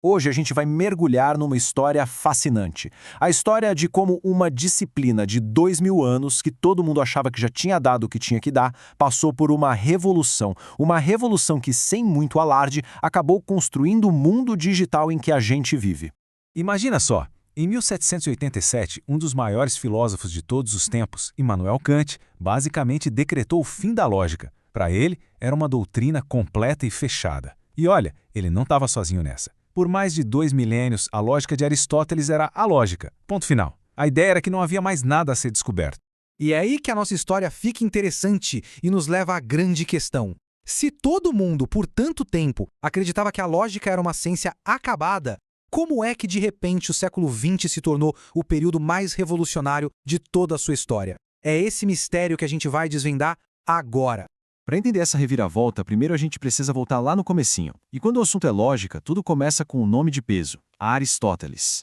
Hoje a gente vai mergulhar numa história fascinante. A história de como uma disciplina de 2000 anos, que todo mundo achava que já tinha dado o que tinha que dar, passou por uma revolução. Uma revolução que, sem muito alarde, acabou construindo o mundo digital em que a gente vive. Imagina só, em 1787, um dos maiores filósofos de todos os tempos, Immanuel Kant, basicamente decretou o fim da lógica. Para ele, era uma doutrina completa e fechada. E olha, ele não estava sozinho nessa. Por mais de 2 milênios, a lógica de Aristóteles era a lógica. Ponto final. A ideia era que não havia mais nada a ser descoberto. E é aí que a nossa história fica interessante e nos leva à grande questão. Se todo mundo, por tanto tempo, acreditava que a lógica era uma ciência acabada, como é que, de repente, o século XX se tornou o período mais revolucionário de toda a sua história? É esse mistério que a gente vai desvendar agora. Para entender essa reviravolta, primeiro a gente precisa voltar lá no comecinho. E quando o assunto é lógica, tudo começa com um nome de peso: Aristóteles.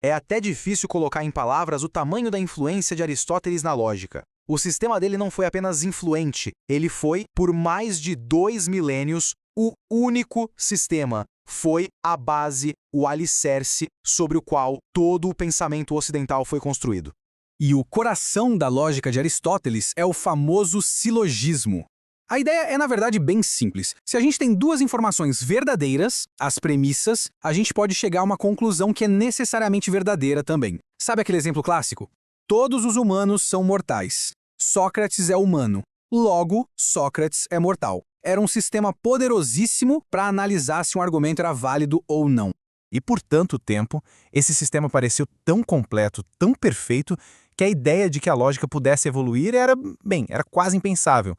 É até difícil colocar em palavras o tamanho da influência de Aristóteles na lógica. O sistema dele não foi apenas influente, ele foi, por mais de 2 milênios, o único sistema. Foi a base, o alicerce sobre o qual todo o pensamento ocidental foi construído. E o coração da lógica de Aristóteles é o famoso silogismo. A ideia é, na verdade, bem simples. Se a gente tem duas informações verdadeiras, as premissas, a gente pode chegar a uma conclusão que é necessariamente verdadeira também. Sabe aquele exemplo clássico? Todos os humanos são mortais. Sócrates é humano. Logo, Sócrates é mortal. Era um sistema poderosíssimo para analisar se um argumento era válido ou não. E por tanto tempo, esse sistema pareceu tão completo, tão perfeito, que a ideia de que a lógica pudesse evoluir era quase impensável.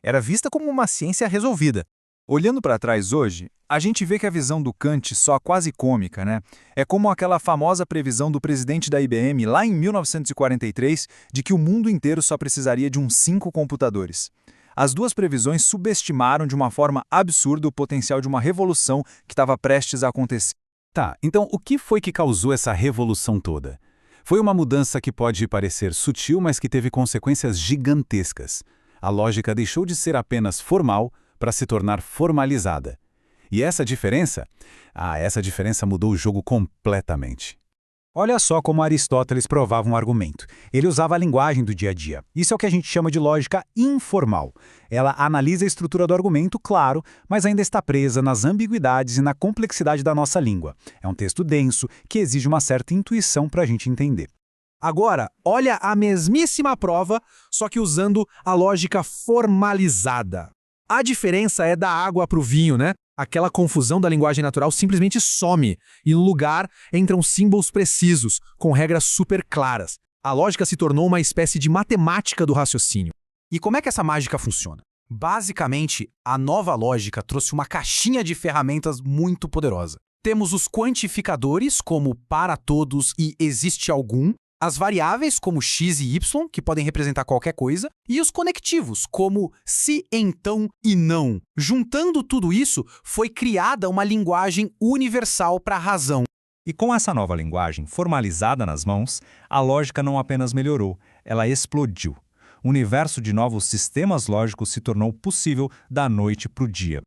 Era vista como uma ciência resolvida. Olhando para trás hoje, a gente vê que a visão do Kant só quase cômica, né? É como aquela famosa previsão do presidente da IBM lá em 1943 de que o mundo inteiro só precisaria de uns 5 computadores. As duas previsões subestimaram de uma forma absurda o potencial de uma revolução que estava prestes a acontecer. Tá, então o que foi que causou essa revolução toda? Foi uma mudança que pode parecer sutil, mas que teve consequências gigantescas. A lógica deixou de ser apenas formal para se tornar formalizada. E essa diferença mudou o jogo completamente. Olha só como Aristóteles provava um argumento. Ele usava a linguagem do dia a dia. Isso é o que a gente chama de lógica informal. Ela analisa a estrutura do argumento, claro, mas ainda está presa nas ambiguidades e na complexidade da nossa língua. É um texto denso que exige uma certa intuição para a gente entender. Agora, olha a mesmíssima prova, só que usando a lógica formalizada. A diferença é da água para o vinho, né? Aquela confusão da linguagem natural simplesmente some, e no lugar entram símbolos precisos, com regras super claras. A lógica se tornou uma espécie de matemática do raciocínio. E como é que essa mágica funciona? Basicamente, a nova lógica trouxe uma caixinha de ferramentas muito poderosa. Temos os quantificadores, como para todos e existe algum, as variáveis, como x e y, que podem representar qualquer coisa, e os conectivos, como se, então e não. Juntando tudo isso, foi criada uma linguagem universal para a razão. E com essa nova linguagem formalizada nas mãos, a lógica não apenas melhorou, ela explodiu. O universo de novos sistemas lógicos se tornou possível da noite para o dia.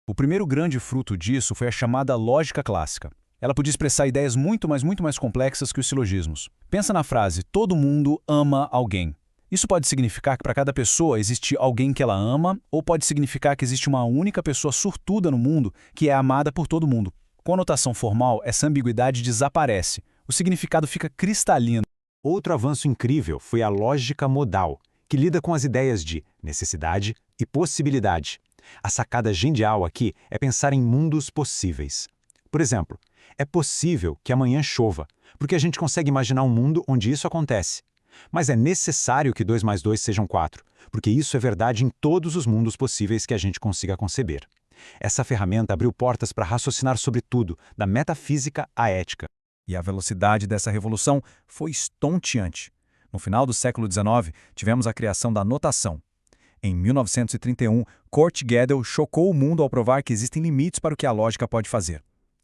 O primeiro grande fruto disso foi a chamada lógica clássica. Ela podia expressar ideias muito mais complexas que os silogismos. Pensa na frase, todo mundo ama alguém. Isso pode significar que para cada pessoa existe alguém que ela ama, ou pode significar que existe uma única pessoa sortuda no mundo que é amada por todo mundo. Com a notação formal, essa ambiguidade desaparece. O significado fica cristalino. Outro avanço incrível foi a lógica modal, que lida com as ideias de necessidade e possibilidade. A sacada genial aqui é pensar em mundos possíveis. Por exemplo, é possível que amanhã chova, porque a gente consegue imaginar um mundo onde isso acontece. Mas é necessário que 2 mais 2 sejam 4, porque isso é verdade em todos os mundos possíveis que a gente consiga conceber. Essa ferramenta abriu portas para raciocinar sobre tudo, da metafísica à ética. E a velocidade dessa revolução foi estonteante. No final do século XIX, tivemos a criação da notação. Em 1931, Kurt Gödel chocou o mundo ao provar que existem limites para o que a lógica pode fazer.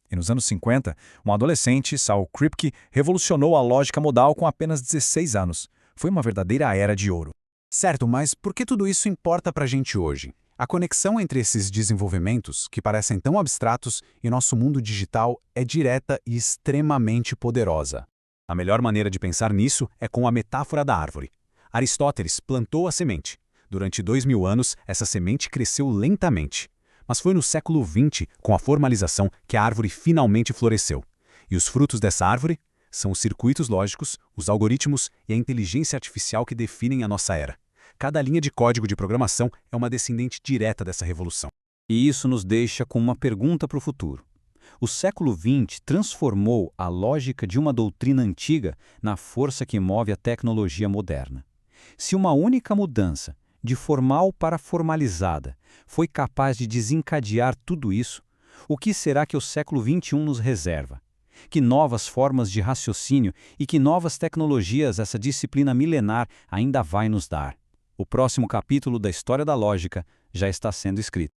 E nos anos 50, um adolescente, Saul Kripke, revolucionou a lógica modal com apenas 16 anos. Foi uma verdadeira era de ouro. Certo, mas por que tudo isso importa pra gente hoje? A conexão entre esses desenvolvimentos, que parecem tão abstratos, e nosso mundo digital é direta e extremamente poderosa. A melhor maneira de pensar nisso é com a metáfora da árvore. Aristóteles plantou a semente. Durante 2000 anos, essa semente cresceu lentamente. Mas foi no século XX, com a formalização, que a árvore finalmente floresceu. E os frutos dessa árvore são os circuitos lógicos, os algoritmos e a inteligência artificial que definem a nossa era. Cada linha de código de programação é uma descendente direta dessa revolução. E isso nos deixa com uma pergunta para o futuro. O século XX transformou a lógica de uma doutrina antiga na força que move a tecnologia moderna. Se uma única mudança, de formal para formalizada, foi capaz de desencadear tudo isso, o que será que o século XXI nos reserva? Que novas formas de raciocínio e que novas tecnologias essa disciplina milenar ainda vai nos dar? O próximo capítulo da História da Lógica já está sendo escrito.